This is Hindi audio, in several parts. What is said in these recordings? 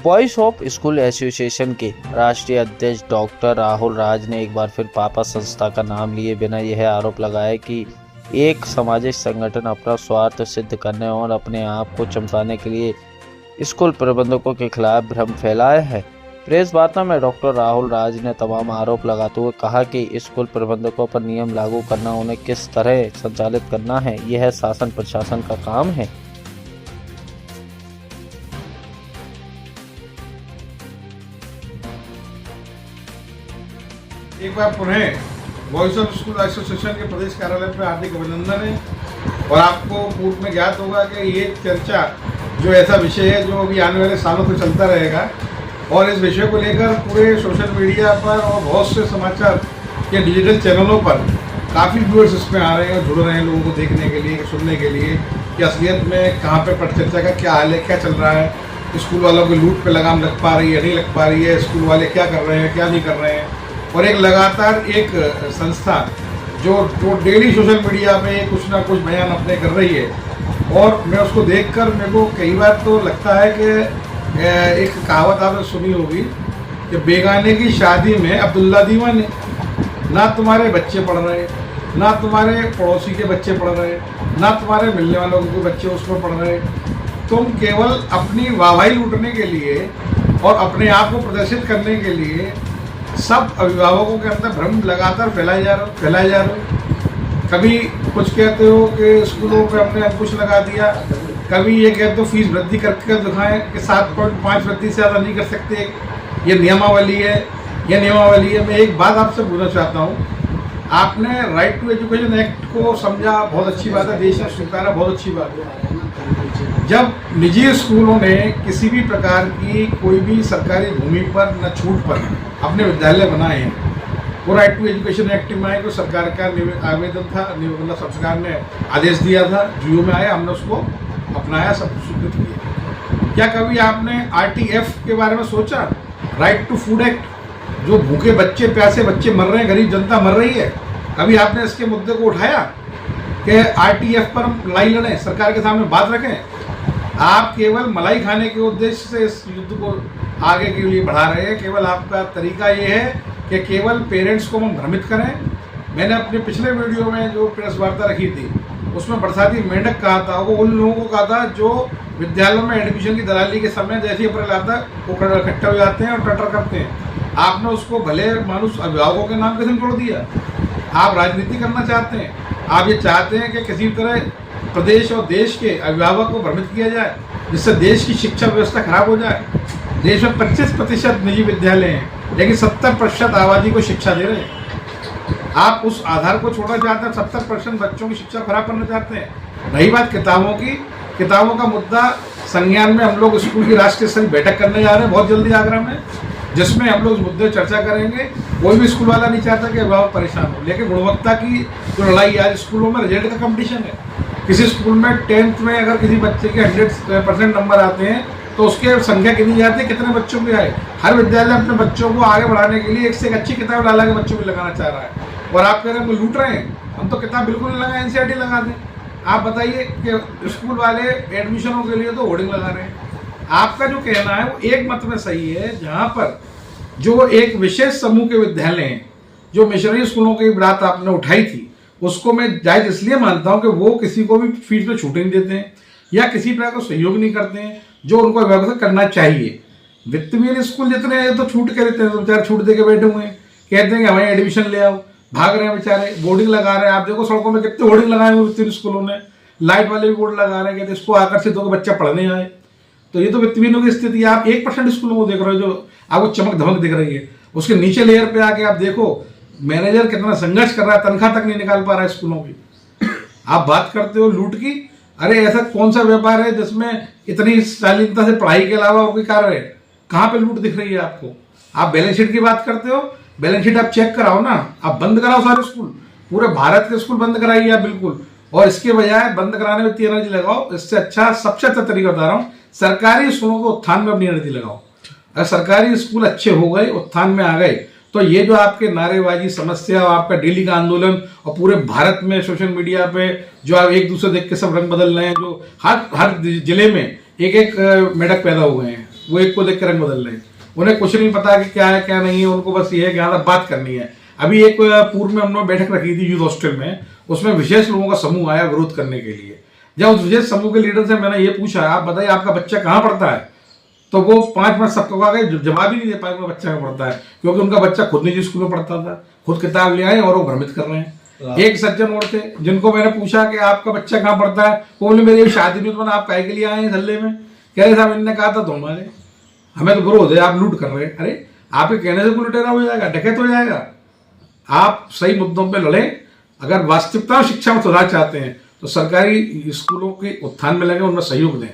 वॉइस ऑफ स्कूल एसोसिएशन के राष्ट्रीय अध्यक्ष डॉक्टर राहुल राज ने एक बार फिर पापा संस्था का नाम लिए बिना यह आरोप लगाया कि एक सामाजिक संगठन अपना स्वार्थ सिद्ध करने और अपने आप को चमकाने के लिए स्कूल प्रबंधकों के खिलाफ भ्रम फैलाया है। प्रेस वार्ता में डॉक्टर राहुल राज ने तमाम आरोप लगाते हुए कहा कि स्कूल प्रबंधकों पर नियम लागू करना, उन्हें किस तरह संचालित करना है, यह शासन प्रशासन का काम है। एक बार पुनः वॉइस ऑफ स्कूल एसोसिएशन के प्रदेश कार्यालय पर हार्दिक अभिनंदन है। और आपको पूर्व में ज्ञात होगा कि ये चर्चा जो ऐसा विषय है जो अभी आने वाले सालों तक चलता रहेगा और इस विषय को लेकर पूरे सोशल मीडिया पर और बहुत से समाचार के डिजिटल चैनलों पर काफ़ी व्यूअर्स इसमें आ रहे हैं, जुड़ रहे हैं लोगों को देखने के लिए, सुनने के लिए कि असलियत में कहाँ पे परिचर्चा का क्या हाल है, क्या चल रहा है, स्कूल वालों की लूट पे लगाम लग पा रही है, नहीं लग पा रही है, स्कूल वाले क्या कर रहे हैं, क्या नहीं कर रहे हैं। और एक लगातार एक संस्था जो डेली सोशल मीडिया में कुछ ना कुछ बयान अपने कर रही है और मैं उसको देखकर मेरे को कई बार तो लगता है कि एक कहावत आपने सुनी होगी कि बेगाने की शादी में अब्दुल्ला दीवाने। ना तुम्हारे बच्चे पढ़ रहे, ना तुम्हारे पड़ोसी के बच्चे पढ़ रहे, ना तुम्हारे मिलने वालों के बच्चे उसमें पढ़ रहे, तुम केवल अपनी वाहवाही लूटने के लिए और अपने आप को प्रदर्शित करने के लिए सब अभिभावकों के अंदर भ्रम लगातार फैलाए जा रहे हो। कभी कुछ कहते हो कि स्कूलों पे हमने अंकुश लगा दिया, कभी ये कहते हो फीस वृद्धि करके दिखाएं कि 7.5 वृद्धि से ज़्यादा नहीं कर सकते, ये नियमावली है, ये नियमावली है। मैं एक बात आपसे पूछना चाहता हूँ, आपने राइट टू एजुकेशन एक्ट को समझा, बहुत अच्छी बात है, देश ने स्वीकारा, बहुत अच्छी बात है। जब निजी स्कूलों ने किसी भी प्रकार की कोई भी सरकारी भूमि पर न छूट पर अपने विद्यालय बनाए हैं, वो राइट टू एजुकेशन एक्ट में आए, तो सरकार का आवेदन था, मतलब सरकार ने आदेश दिया था, जीओ में आया, हमने उसको अपनाया, सब कुछ स्वीकृत किया। क्या कभी आपने आरटीएफ के बारे में सोचा, राइट टू फूड एक्ट, जो भूखे बच्चे, प्यासे बच्चे मर रहे हैं, गरीब जनता मर रही है, कभी आपने इसके मुद्दे को उठाया कि आरटीएफ पर हम लड़ाई लड़ें, सरकार के सामने बात रखें? आप केवल मलाई खाने के उद्देश्य से इस युद्ध को आगे के लिए बढ़ा रहे हैं। केवल आपका तरीका ये है कि केवल पेरेंट्स को हम भ्रमित करें। मैंने अपने पिछले वीडियो में जो प्रेस वार्ता रखी थी उसमें बरसाती मेंढक कहा था, वो उन लोगों को कहा था जो विद्यालयों में एडमिशन की दलाली के समय जैसे ही अप्रैल आता है वो इकट्ठे हो जाते हैं और टटर करते हैं। आपने उसको भले मानुस अभिभावकों के नाम कैसे जोड़ दिया? आप राजनीति करना चाहते हैं, आप ये चाहते हैं कि किसी तरह प्रदेश और देश के अभिभावक को भ्रमित किया जाए जिससे देश की शिक्षा व्यवस्था खराब हो जाए। देश में 25% निजी विद्यालय हैं लेकिन 70% आबादी को शिक्षा दे रहे हैं। आप उस आधार को छोड़ना चाहते हैं, 70% बच्चों की शिक्षा खराब करना चाहते हैं। रही बात किताबों की, किताबों का मुद्दा संज्ञान में हम लोग स्कूल की राष्ट्रीय स्तरीय बैठक करने जा रहे हैं बहुत जल्दी आगरा में, जिसमें हम लोग इस मुद्दे चर्चा करेंगे। कोई भी स्कूल वाला नहीं चाहता कि अभिभावक परेशान हो, लेकिन गुणवत्ता की जो लड़ाई आज स्कूलों में रिजल्ट का कंपटीशन है। किसी स्कूल में 10th में अगर किसी बच्चे के 100% नंबर आते हैं तो उसके संख्या कितनी जाती है, कितने बच्चों के आए। हर विद्यालय अपने बच्चों को आगे बढ़ाने के लिए एक से एक अच्छी किताब डाला के बच्चों को लगाना चाह रहा है और आप कह रहे हैं लूट रहे हैं। हम तो किताब बिल्कुल नहीं लगाए, एनसीईआरटी लगा दें। आप बताइए कि स्कूल वाले एडमिशनों के लिए तो होर्डिंग लगा रहे हैं। आपका जो कहना है वो एक मत में सही है, जहाँ पर जो एक विशेष समूह के विद्यालय हैं, जो मिशनरी स्कूलों की बात आपने उठाई थी, उसको मैं जायज इसलिए मानता हूं कि वो किसी को भी फीस में छूट नहीं देते हैं या किसी प्रकार का सहयोग नहीं करते हैं जो उनको व्यवस्था करना चाहिए। वित्तहीन स्कूल जितने हैं तो छूट के देते हैं, तो बेचारे छूट दे के बैठे हुए हैं, कहते हैं कि हमें एडमिशन ले आओ, भाग रहे हैं बेचारे, बोर्डिंग लगा रहे हैं। आप देखो सड़कों में कितने होर्डिंग लगाए हुए वित्तहीन स्कूलों ने, लाइट वाले भी बोर्ड लगा रहे हैं, कहते इसको आकर्षित होकर बच्चा पढ़ने आए। तो ये तो वित्तहीनों की स्थिति है। आप 1% स्कूलों को देख रहे हो जो आपको चमक धमक दिख रही है, उसके नीचे लेयर पे आके आप देखो मैनेजर कितना संघर्ष कर रहा है, तनख्वाह तक नहीं निकाल पा रहा है स्कूलों की। आप बात करते हो लूट की, अरे ऐसा कौन सा व्यापार है जिसमें इतनी शालीनता से पढ़ाई के अलावा और कोई कार्य है? कहाँ पे लूट दिख रही है आपको? आप बैलेंस शीट की बात करते हो, बैलेंस शीट आप चेक कराओ ना, आप बंद कराओ सारे स्कूल, पूरे भारत के स्कूल बंद कराइए आप बिल्कुल। और इसके बजाय बंद कराने में इतनी एनर्जी लगाओ, इससे अच्छा सबसे अच्छा तरीका बता रहा हूँ, सरकारी स्कूलों को उत्थान में अपनी एनर्जी लगाओ। अगर सरकारी स्कूल अच्छे हो गए, उत्थान में आ गए, तो ये जो आपके नारेबाजी समस्या और आपका डेली का आंदोलन और पूरे भारत में सोशल मीडिया पे जो आप एक दूसरे देख के सब रंग बदल रहे हैं, जो हर जिले में एक एक मेढक पैदा हो गए हैं, वो एक को देख के रंग बदल रहे हैं। उन्हें कुछ नहीं पता कि क्या है क्या नहीं है, उनको बस ये है कि हाँ बात करनी है। अभी एक पूर्व में हमने बैठक रखी थी यूथ हॉस्टल में, उसमें विशेष लोगों का समूह आया विरोध करने के लिए। जब उस विशेष समूह के लीडर से मैंने ये पूछा, आप बताइए आपका बच्चा कहाँ पढ़ता है, तो वो 5 मिनट सबको आ गए, जवाब ही नहीं दे पाए मेरा बच्चा कहाँ पढ़ता है, क्योंकि उनका बच्चा खुद निजी स्कूल में पढ़ता था, खुद किताब ले आए और वो भ्रमित कर रहे हैं। एक सज्जन और थे जिनको मैंने पूछा कि आपका बच्चा कहाँ पढ़ता है, वो बोले मेरी शादी में, तो मैंने आप काहे के लिए आए हैं धल्ले में, कह रहे साहब इनने कहा था तो हमारे हमें तो विरोध है, आप लूट कर रहे हैं। अरे आपके कहने से कोई लुटेरा हो जाएगा, डकैत हो जाएगा। आप सही मुद्दों पे लड़े। अगर वास्तविकता शिक्षा में सुधार चाहते हैं तो सरकारी स्कूलों के उत्थान में लगे, उनमें सहयोग दें।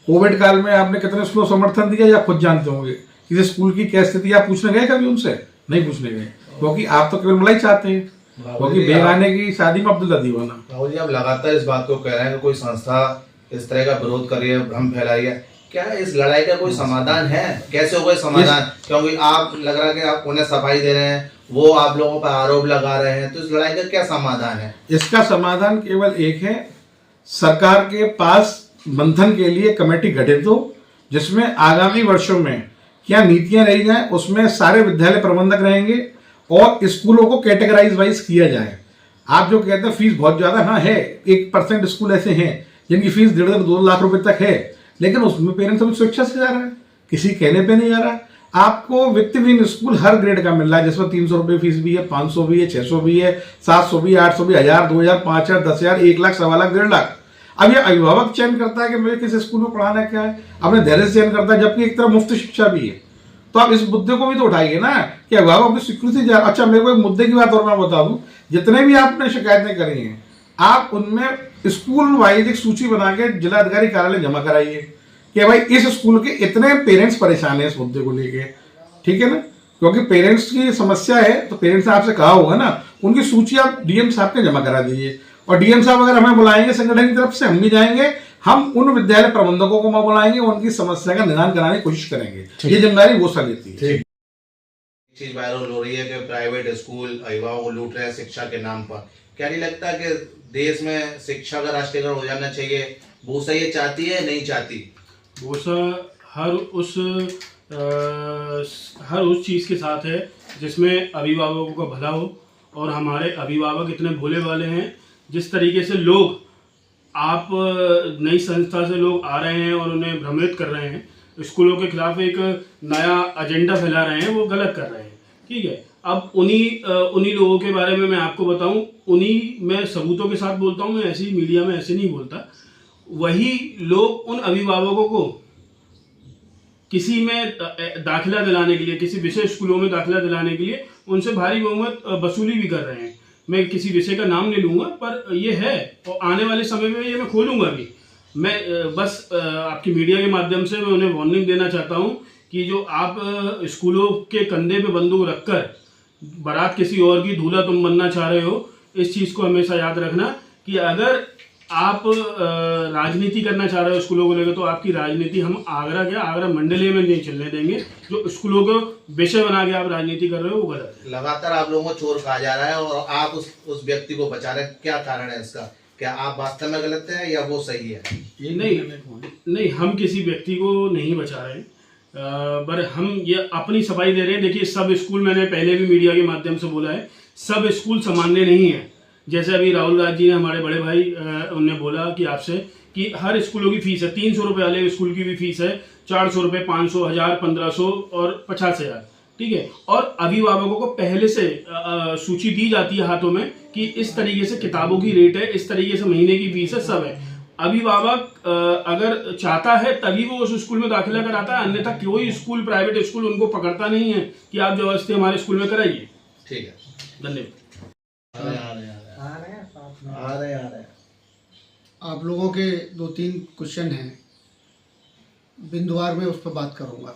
कोविड काल में आपने कितने स्कूलों को समर्थन दिया या खुद जानते होंगे, किसी स्कूल की क्या स्थिति आप पूछने गए कभी उनसे? नहीं पूछने गए, क्योंकि आप तो केवल मलाई चाहते हैं, क्योंकि बेगाने की शादी में अब्दुल्ला दीवाना। राहुल जी, आप लगातार इस बात को कह रहे हैं कि कोई संस्था इस तरह का विरोध कर रही है, भ्रम फैला रही है, क्या इस लड़ाई का कोई समाधान है? कैसे होगा समाधान? क्योंकि आप लग रहा है कि आप उन्हें सफाई दे रहे हैं, वो आप लोगों पर आरोप लगा रहे हैं, तो इस लड़ाई का क्या समाधान है? इसका समाधान केवल एक है, सरकार के पास मंथन के लिए कमेटी गठित हो, जिसमें आगामी वर्षों में क्या नीतियां रही जाए, उसमें सारे विद्यालय प्रबंधक रहेंगे और स्कूलों को कैटेगराइज वाइज किया जाए। आप जो कहते हैं फीस बहुत ज्यादा, हाँ है, 1% स्कूल ऐसे हैं जिनकी फीस 1.5-2 लाख रुपए तक है, लेकिन उसमें पेरेंट्स अभी स्वेच्छा से जा रहा है, किसी कहने पे नहीं जा रहा। आपको व्यक्तिहीन स्कूल हर ग्रेड का मिल रहा है, जिसमें 300 रुपये फीस भी है, 500 भी है, 600 भी है, 700 भी, 800 भी, 1000, 2000, 5000, 10,000, 1 लाख, 1.25 लाख, 1.5 लाख। अब ये अभिभावक चयन करता है कि मुझे किस स्कूल में पढ़ाना है, क्या है, अपने धैर्य से चयन करता है, जबकि एक तरफ मुफ्त शिक्षा भी है। तो आप इस मुद्दे को भी तो उठाइए ना कि अभिभावक अपनी स्वीकृति जा। अच्छा, मेरे को एक मुद्दे की बात और मैं बता दूं, जितने भी आपने शिकायतें करी हैं, आप उनमें स्कूल वाइज एक सूची बना के जिला अधिकारी कार्यालय जमा कराइए कि भाई इस स्कूल के इतने पेरेंट्स परेशान हैं इस मुद्दे को लेके, ठीक है ना, क्योंकि पेरेंट्स की समस्या है तो पेरेंट्स ने आपसे कहा होगा ना, उनकी सूची आप डीएम साहब के जमा करा दीजिए। और डीएम साहब अगर हमें बुलाएंगे संगठन की तरफ से, हम भी जाएंगे, हम उन विद्यालय प्रबंधकों को बुलाएंगे, उनकी समस्या का निदान कराने की कोशिश करेंगे। ये जिम्मेदारी वो सर लेती है। चीज वायरल हो रही है कि प्राइवेट स्कूल अभिभावक को लूट रहे हैं शिक्षा के नाम पर। क्या नहीं लगता कि देश में शिक्षा का राष्ट्रीयकरण हो जाना चाहिए? भूसा ये चाहती है, नहीं चाहती? भूसा हर उस चीज़ के साथ है जिसमें अभिभावकों का भला हो, और हमारे अभिभावक इतने भोले वाले हैं, जिस तरीके से लोग आप नई संस्था से लोग आ रहे हैं और उन्हें भ्रमित कर रहे हैं, स्कूलों के खिलाफ एक नया एजेंडा फैला रहे हैं, वो गलत कर रहे हैं। ठीक है, अब उन्हीं लोगों के बारे में मैं आपको बताऊं, उन्हीं मैं सबूतों के साथ बोलता हूं, मैं ऐसे ही मीडिया में ऐसे नहीं बोलता। वही लोग उन अभिभावकों को किसी में दाखिला दिलाने के लिए, किसी विशेष स्कूलों में दाखिला दिलाने के लिए उनसे भारी बहुमत वसूली भी कर रहे हैं। मैं किसी विषय का नाम नहीं लूंगा, पर ये है, और आने वाले समय में ये मैं खोलूंगा भी। मैं बस आपकी मीडिया के माध्यम से मैं उन्हें वार्निंग देना चाहता हूं कि जो आप स्कूलों के कंधे पे बंदूक रखकर बारात किसी और की दूल्हा तुम बनना चाह रहे हो, इस चीज़ को हमेशा याद रखना कि अगर आप राजनीति करना चाह रहे हो स्कूलों को लेकर, तो आपकी राजनीति हम आगरा मंडलीय में नहीं चलने देंगे। जो स्कूलों को विषय बना के आप राजनीति कर रहे हो वो गलत है। लगातार आप लोगों को चोर कहा जा रहा है और आप उस व्यक्ति को बचा रहे हैं, क्या कारण है इसका? क्या आप वास्तव में गलत हैं या वो सही है? नहीं, हम किसी व्यक्ति को नहीं बचा रहे हैं, पर हम ये अपनी सफाई दे रहे हैं। देखिए, सब स्कूल, मैंने पहले भी मीडिया के माध्यम से बोला है, सब स्कूल सामान्य नहीं है। जैसे अभी राहुल राज जी ने, हमारे बड़े भाई, उनने बोला कि आपसे कि हर स्कूलों की फीस है, 300 रुपये वाले स्कूल की भी फीस है, 400 रुपये, 500, 1000, 1500 और 50,000। ठीक है, और अभिभावकों को पहले से सूची दी जाती है हाथों में कि इस तरीके से किताबों की रेट है, इस तरीके से महीने की फीस है, सब है। अभिभावक अगर चाहता है तभी वो उस स्कूल में दाखिला कराता है, अन्यथा कोई स्कूल, प्राइवेट स्कूल उनको पकड़ता नहीं है कि आप जबरदस्ती हमारे स्कूल में कराइए। ठीक है, धन्यवाद। आ रहे आप लोगों के 2-3 क्वेश्चन हैं, बिंदुवार में उस पर बात करूंगा।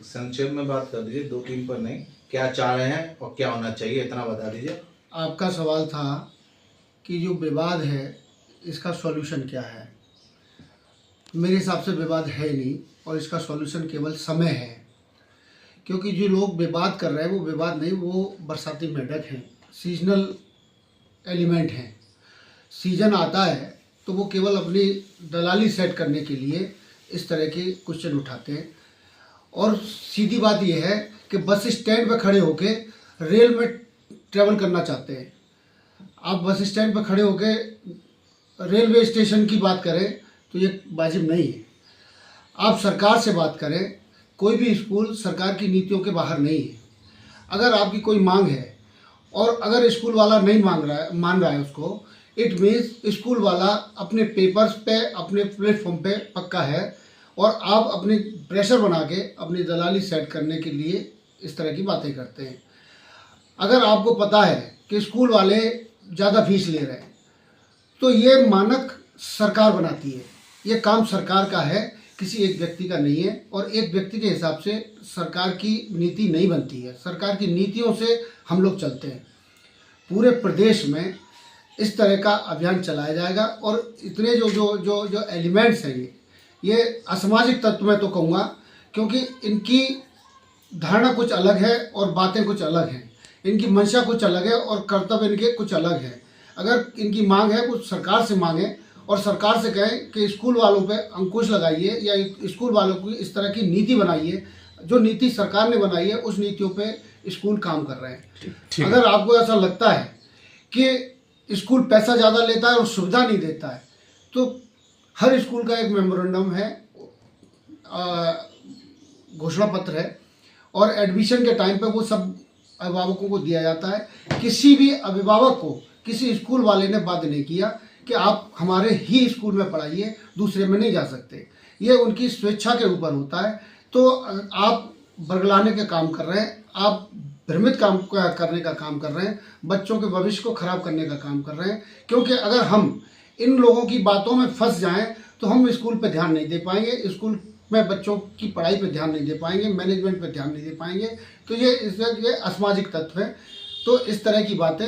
संक्षेप में बात कर दीजिए, 2-3 पर नहीं। क्या चाह रहे हैं और क्या होना चाहिए, इतना बता दीजिए। आपका सवाल था कि जो विवाद है इसका सॉल्यूशन क्या है। मेरे हिसाब से विवाद है नहीं, और इसका सॉल्यूशन केवल समय है। क्योंकि जो लोग विवाद कर रहे हैं वो विवाद नहीं, वो बरसाती मेढक हैं, सीजनल एलिमेंट हैं। सीजन आता है तो वो केवल अपनी दलाली सेट करने के लिए इस तरह के क्वेश्चन उठाते हैं। और सीधी बात यह है कि बस स्टैंड पर खड़े होके रेल में ट्रेवल करना चाहते हैं। आप बस स्टैंड पर खड़े होके रेलवे स्टेशन की बात करें तो ये वाजिब नहीं है। आप सरकार से बात करें, कोई भी स्कूल सरकार की नीतियों के बाहर नहीं है। अगर आपकी कोई मांग है और अगर स्कूल वाला नहीं मान रहा है उसको, इट मीन्स स्कूल वाला अपने पेपर्स पे, अपने प्लेटफॉर्म पे पक्का है और आप अपनी प्रेशर बना के अपनी दलाली सेट करने के लिए इस तरह की बातें करते हैं। अगर आपको पता है कि स्कूल वाले ज़्यादा फीस ले रहे हैं तो ये मानक सरकार बनाती है, ये काम सरकार का है, किसी एक व्यक्ति का नहीं है। और एक व्यक्ति के हिसाब से सरकार की नीति नहीं बनती है, सरकार की नीतियों से हम लोग चलते हैं। पूरे प्रदेश में इस तरह का अभियान चलाया जाएगा और इतने जो जो जो जो एलिमेंट्स हैं ये असामाजिक तत्व मैं तो कहूँगा, क्योंकि इनकी धारणा कुछ अलग है और बातें कुछ अलग हैं, इनकी मंशा कुछ अलग है और कर्तव्य इनके कुछ अलग है। अगर इनकी मांग है वो सरकार से मांगे और सरकार से कहें कि स्कूल वालों पे अंकुश लगाइए या स्कूल वालों की इस तरह की नीति बनाइए, जो नीति सरकार ने बनाई है उस नीतियों पे स्कूल काम कर रहे हैं। अगर आपको ऐसा लगता है कि स्कूल पैसा ज़्यादा लेता है और सुविधा नहीं देता है, तो हर स्कूल का एक मेमोरेंडम है, घोषणा पत्र है और एडमिशन के टाइम पे वो सब अभिभावकों को दिया जाता है। किसी भी अभिभावक को किसी स्कूल वाले ने बाध्य नहीं किया कि आप हमारे ही स्कूल में पढ़ाइए, दूसरे में नहीं जा सकते। ये उनकी स्वेच्छा के ऊपर होता है। तो आप बरगलाने के काम कर रहे हैं, आप भ्रमित काम करने का काम कर रहे हैं, बच्चों के भविष्य को खराब करने का काम कर रहे हैं। क्योंकि अगर हम इन लोगों की बातों में फंस जाएं तो हम स्कूल पे ध्यान नहीं दे पाएंगे, स्कूल में बच्चों की पढ़ाई पे ध्यान नहीं दे पाएंगे, मैनेजमेंट पे ध्यान नहीं दे पाएंगे। तो ये असामाजिक तत्व है। तो इस तरह की बातें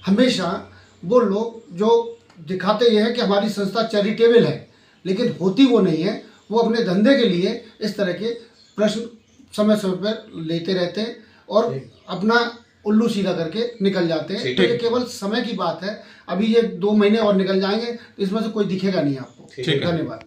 हमेशा वो लोग जो दिखाते ये है कि हमारी संस्था चैरिटेबल है, लेकिन होती वो नहीं है। वो अपने धंधे के लिए इस तरह के प्रश्न समय समय पर लेते रहते हैं और अपना उल्लू सीधा करके निकल जाते हैं। तो ये केवल समय की बात है। अभी ये 2 महीने और निकल जाएंगे, इसमें से कोई दिखेगा नहीं आपको। धन्यवाद।